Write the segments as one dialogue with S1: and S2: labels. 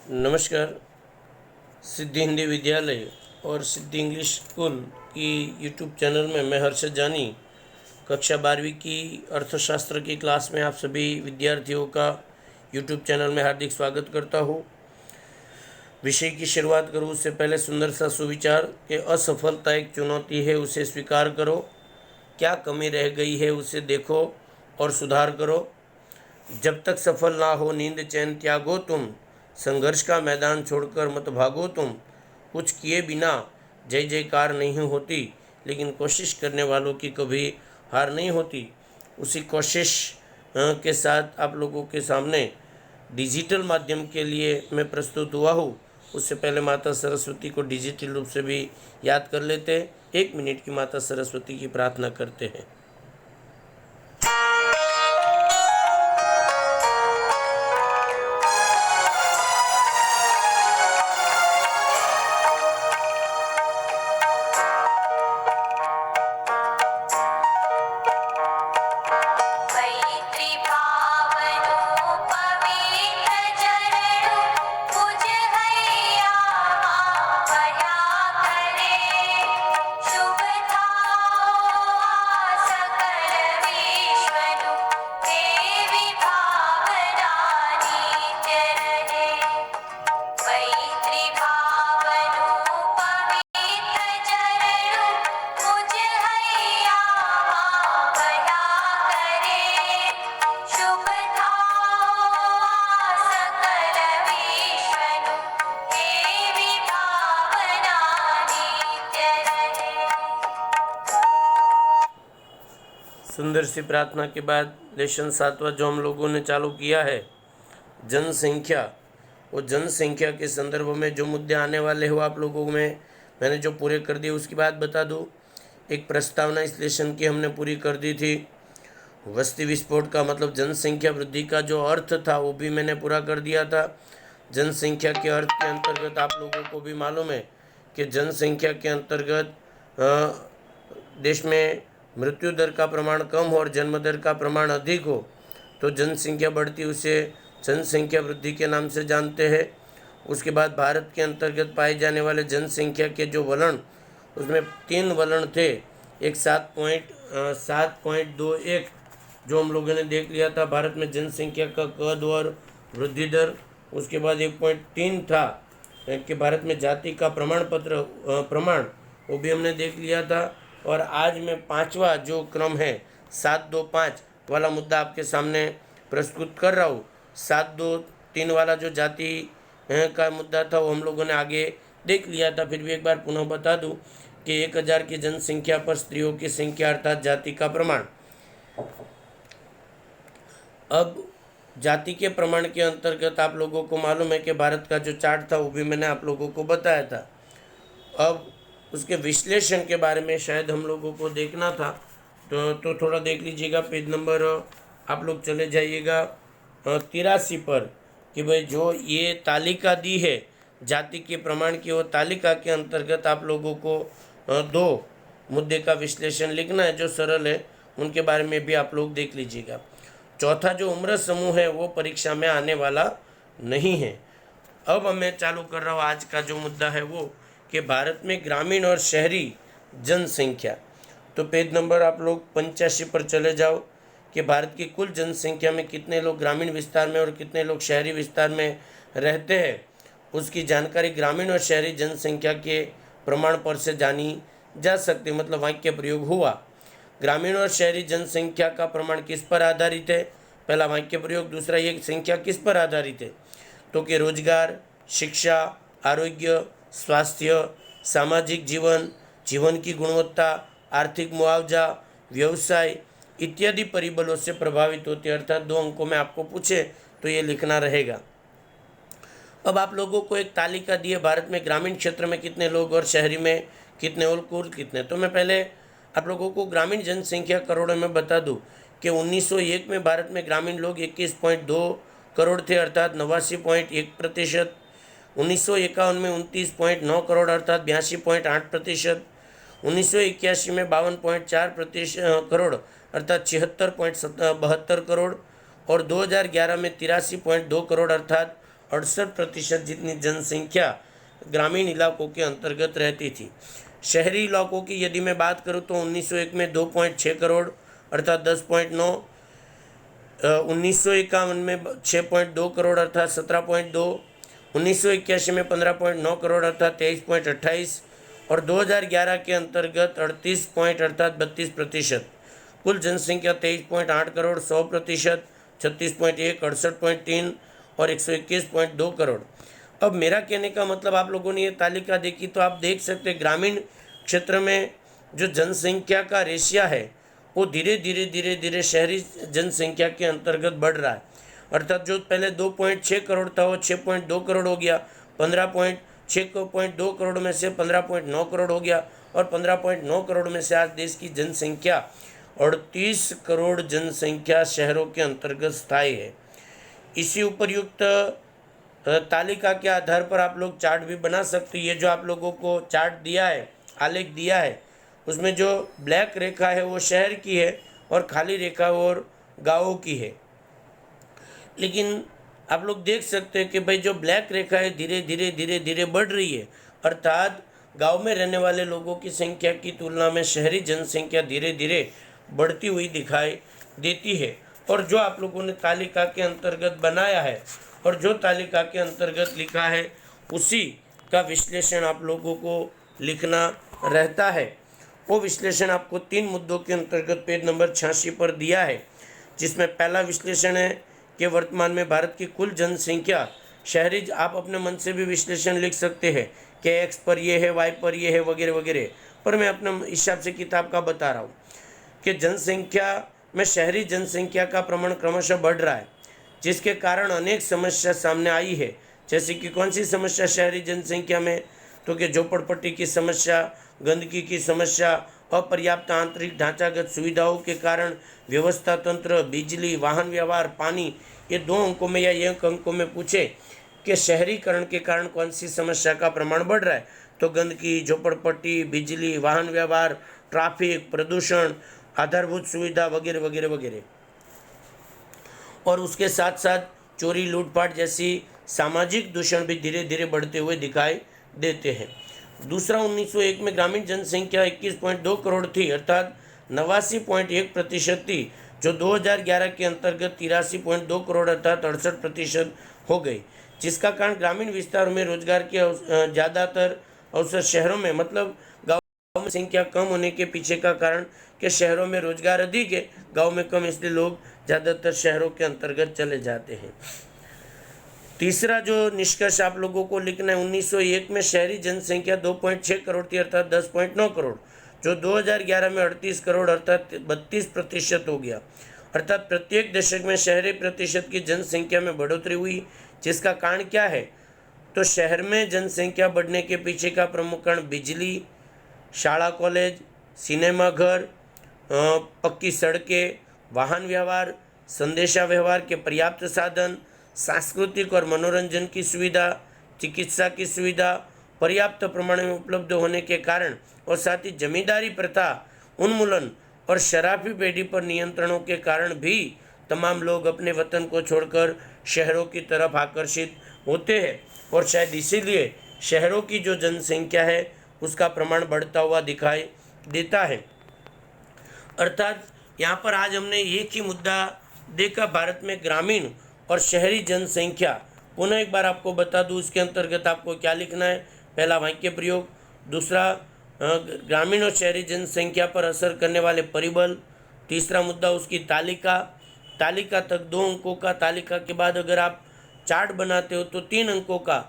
S1: नमस्कार। सिद्धि हिंदी विद्यालय और सिद्धि इंग्लिश स्कूल की यूट्यूब चैनल में मैं हर्षद जानी कक्षा 12वीं की अर्थशास्त्र की क्लास में आप सभी विद्यार्थियों का यूट्यूब चैनल में हार्दिक स्वागत करता हूँ। विषय की शुरुआत करूँ उससे पहले सुंदर सा सुविचार कि असफलता एक चुनौती है, उसे स्वीकार करो। क्या कमी रह गई है उसे देखो और सुधार करो। जब तक सफल ना हो नींद चैन त्यागो तुम, संघर्ष का मैदान छोड़कर मत भागो तुम। कुछ किए बिना जय जयकार नहीं होती, लेकिन कोशिश करने वालों की कभी हार नहीं होती। उसी कोशिश के साथ आप लोगों के सामने डिजिटल माध्यम के लिए मैं प्रस्तुत हुआ हूँ। उससे पहले माता सरस्वती को डिजिटल रूप से भी याद कर लेते हैं। 1 मिनट की माता सरस्वती की प्रार्थना करते हैं। सुंदर सी प्रार्थना के बाद लेसन 7वां जो हम लोगों ने चालू किया है, जनसंख्या। वो जनसंख्या के संदर्भ में जो मुद्दे आने वाले हो आप लोगों में मैंने जो पूरे कर दिए उसकी बात बता दूं। एक प्रस्तावना इस लेसन की हमने पूरी कर दी थी। वस्ती विस्फोट का मतलब जनसंख्या वृद्धि का जो अर्थ था वो भी मैंने पूरा कर दिया था। जनसंख्या के अर्थ के अंतर्गत आप लोगों को भी मालूम है कि जनसंख्या के अंतर्गत देश में मृत्यु दर का प्रमाण कम हो और जन्म दर का प्रमाण अधिक हो तो जनसंख्या बढ़ती, उसे जनसंख्या वृद्धि के नाम से जानते हैं। उसके बाद भारत के अंतर्गत पाए जाने वाले जनसंख्या के जो वलन, उसमें 3 वलन थे। एक 7.21 जो हम लोगों ने देख लिया था भारत में जनसंख्या का कद और वृद्धि दर। उसके बाद 1.3 था कि भारत में जाति का प्रमाण वो भी हमने देख लिया था। और आज मैं 5वां जो क्रम है 725 वाला मुद्दा आपके सामने प्रस्तुत कर रहा हूँ। 723 वाला जो जाति का मुद्दा था वो हम लोगों ने आगे देख लिया था। फिर भी एक बार पुनः बता दूं कि 1000 की जनसंख्या पर स्त्रियों की संख्या अर्थात जाति का प्रमाण। अब जाति के प्रमाण के अंतर्गत आप लोगों को मालूम है कि भारत का जो चार्ट था वो भी मैंने आप लोगों को बताया था। अब उसके विश्लेषण के बारे में शायद हम लोगों को देखना था, तो थोड़ा देख लीजिएगा। पेज नंबर आप लोग चले जाइएगा 83 पर कि भाई जो ये तालिका दी है जाति के प्रमाण की, वो तालिका के अंतर्गत आप लोगों को 2 मुद्दे का विश्लेषण लिखना है जो सरल है, उनके बारे में भी आप लोग देख लीजिएगा। चौथा जो उम्र समूह है वो परीक्षा में आने वाला नहीं है। अब मैं चालू कर रहा हूँ आज का जो मुद्दा है वो कि भारत में ग्रामीण और शहरी जनसंख्या। तो पेज नंबर आप लोग 85 पर चले जाओ कि भारत की कुल जनसंख्या में कितने लोग ग्रामीण विस्तार में और कितने लोग शहरी विस्तार में रहते हैं, उसकी जानकारी ग्रामीण और शहरी जनसंख्या के प्रमाण पर से जानी जा सकती। मतलब वाक्य प्रयोग हुआ। ग्रामीण और शहरी जनसंख्या का प्रमाण किस पर आधारित है? पहला वाक्य प्रयोग। दूसरा, ये संख्या किस पर आधारित है? तो कि रोजगार, शिक्षा, आरोग्य, स्वास्थ्य, सामाजिक जीवन, जीवन की गुणवत्ता, आर्थिक मुआवजा, व्यवसाय इत्यादि परिबलों से प्रभावित होती है। अर्थात 2 अंकों में आपको पूछे तो ये लिखना रहेगा। अब आप लोगों को एक तालिका दी है, भारत में ग्रामीण क्षेत्र में कितने लोग और शहरी में कितने और कुल कितने। तो मैं पहले आप लोगों को ग्रामीण जनसंख्या करोड़ों में बता दूं कि 1901 में भारत में ग्रामीण लोग 21.2 करोड़ थे अर्थात 89.1%। 1951 में 29.9 करोड़ अर्थात 82.8%। 1981 में 52.4 करोड़ अर्थात 76.72 करोड़ और 2011 में 83.2 करोड़ अर्थात 68% जितनी जनसंख्या ग्रामीण इलाकों के अंतर्गत रहती थी। शहरी इलाकों की यदि मैं बात करूं तो 1901 में 2.6 करोड़ अर्थात 10.9, 1951 में 6.2 करोड़ अर्थात 17.2, 1981 में 15.9 करोड़ अर्थात 23.28 और 2011 के अंतर्गत 38 पॉइंट अर्थात 32%। कुल जनसंख्या 23.8 करोड़, 100%, 36.1, 68.3 और 121.2 करोड़। अब मेरा कहने का मतलब, आप लोगों ने ये तालिका देखी तो आप देख सकते हैं ग्रामीण क्षेत्र में जो जनसंख्या का रेशिया है वो धीरे धीरे शहरी जनसंख्या के अंतर्गत बढ़ रहा है। अर्थात जो पहले 2.6 करोड़ था वो 6.2 करोड़ हो गया, 15.6.2 करोड़ में से 15.9 करोड़ हो गया और 15.9 करोड़ में से आज देश की जनसंख्या 38 करोड़ जनसंख्या शहरों के अंतर्गत स्थायी है। इसी उपयुक्त तालिका के आधार पर आप लोग चार्ट भी बना सकते हैं। ये जो आप लोगों को चार्ट दिया है, आलेख दिया है, उसमें जो ब्लैक रेखा है वो शहर की है और खाली रेखा और गाँवों की है। लेकिन आप लोग देख सकते हैं कि भाई जो ब्लैक रेखा है धीरे धीरे बढ़ रही है, अर्थात गांव में रहने वाले लोगों की संख्या की तुलना में शहरी जनसंख्या धीरे धीरे बढ़ती हुई दिखाई देती है। और जो आप लोगों ने तालिका के अंतर्गत बनाया है और जो तालिका के अंतर्गत लिखा है उसी का विश्लेषण आप लोगों को लिखना रहता है। वो विश्लेषण आपको 3 मुद्दों के अंतर्गत पेज नंबर 86 पर दिया है, जिसमें पहला विश्लेषण है कि वर्तमान में भारत की कुल जनसंख्या शहरी, आप अपने मन से भी विश्लेषण लिख सकते हैं कि एक्स पर ये है, वाई पर ये है, वगैरह वगैरह, पर मैं अपने हिसाब से किताब का बता रहा हूँ कि जनसंख्या में शहरी जनसंख्या का प्रमाण क्रमशः बढ़ रहा है, जिसके कारण अनेक समस्या सामने आई है। जैसे कि कौन सी समस्या शहरी जनसंख्या में, तो कि झोपड़पट्टी की समस्या, गंदगी की समस्या, अपर्याप्त आंतरिक ढांचागत सुविधाओं के कारण व्यवस्था तंत्र, बिजली, वाहन व्यवहार, पानी। ये 2 अंकों में या 1 अंकों में पूछे कि शहरीकरण के कारण कौन सी समस्या का प्रमाण बढ़ रहा है, तो गंदगी, झोपड़पट्टी, बिजली, वाहन व्यवहार, ट्रैफिक, प्रदूषण, आधारभूत सुविधा वगैरह वगैरह वगैरह। और उसके साथ साथ चोरी, लूटपाट जैसी सामाजिक दूषण भी धीरे धीरे बढ़ते हुए दिखाई देते हैं। दूसरा, 1901 में ग्रामीण जनसंख्या 21.2 करोड़ थी, अर्थात 89.1% थी, जो 2011 के अंतर्गत 83.2 करोड़ अर्थात 68% हो गई, जिसका कारण ग्रामीण विस्तारों में रोजगार के ज़्यादातर अवसर शहरों में, मतलब गाँव में संख्या कम होने के पीछे का कारण कि शहरों में रोजगार अधिक है, गाँव में कम, इसलिए लोग ज़्यादातर शहरों के अंतर्गत चले जाते हैं। तीसरा जो निष्कर्ष आप लोगों को लिखना है, 1901 में शहरी जनसंख्या 2.6 करोड़ थी अर्थात 10.9 करोड़, जो 2011 में 38 करोड़ अर्थात 32% हो गया। अर्थात प्रत्येक दशक में शहरी प्रतिशत की जनसंख्या में बढ़ोतरी हुई, जिसका कारण क्या है, तो शहर में जनसंख्या बढ़ने के पीछे का प्रमुख कारण बिजली, शाला कॉलेज, सिनेमा घर, पक्की सड़कें, वाहन व्यवहार, संदेशा व्यवहार के पर्याप्त साधन, सांस्कृतिक और मनोरंजन की सुविधा, चिकित्सा की सुविधा पर्याप्त प्रमाण में उपलब्ध होने के कारण और साथ ही जमींदारी प्रथा, उन्मूलन और शराबी पेढ़ी पर नियंत्रणों के कारण भी तमाम लोग अपने वतन को छोड़कर शहरों की तरफ आकर्षित होते हैं और शायद इसीलिए शहरों की जो जनसंख्या है उसका प्रमाण बढ़ता हुआ दिखाई देता है। अर्थात यहाँ पर आज हमने एक ही मुद्दा देखा, भारत में ग्रामीण और शहरी जनसंख्या। पुनः एक बार आपको बता दूँ इसके अंतर्गत आपको क्या लिखना है। पहला, वाक्य प्रयोग। दूसरा, ग्रामीण और शहरी जनसंख्या पर असर करने वाले परिबल। तीसरा मुद्दा, उसकी तालिका तक 2 अंकों का, तालिका के बाद अगर आप चार्ट बनाते हो तो 3 अंकों का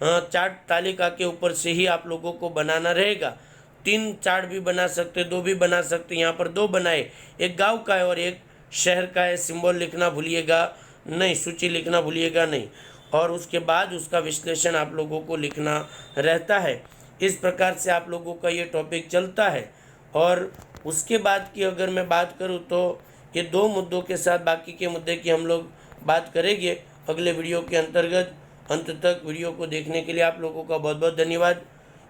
S1: चार्ट तालिका के ऊपर से ही आप लोगों को बनाना रहेगा। 3 चार्ट भी बना सकते, 2 भी बना सकते। यहाँ पर 2 बनाए, एक गांव का है और एक शहर का है। सिंबल लिखना भूलिएगा नहीं, सूची लिखना भूलिएगा नहीं, और उसके बाद उसका विश्लेषण आप लोगों को लिखना रहता है। इस प्रकार से आप लोगों का ये टॉपिक चलता है। और उसके बाद की अगर मैं बात करूँ तो ये 2 मुद्दों के साथ बाकी के मुद्दे की हम लोग बात करेंगे अगले वीडियो के अंतर्गत। अंत तक वीडियो को देखने के लिए आप लोगों का बहुत बहुत धन्यवाद।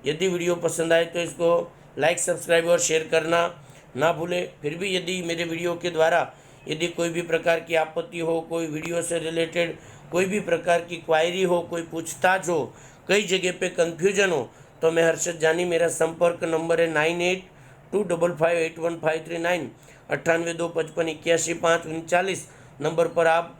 S1: यदि वीडियो पसंद आए तो इसको लाइक, सब्सक्राइब और शेयर करना ना भूलें। फिर भी यदि मेरे वीडियो के द्वारा यदि कोई भी प्रकार की आपत्ति हो, कोई वीडियो से रिलेटेड कोई भी प्रकार की क्वायरी हो, कोई पूछताछ हो, कई जगह पे कन्फ्यूजन हो, तो मैं हर्षद जानी, मेरा संपर्क नंबर है 9825581539, 9825518139 नंबर पर आप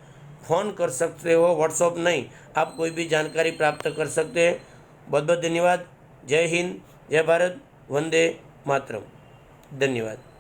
S1: फ़ोन कर सकते हो, व्हाट्सअप नहीं, आप कोई भी जानकारी प्राप्त कर सकते हैं। बहुत बहुत धन्यवाद। जय हिंद, जय भारत, वंदे मातरम। धन्यवाद।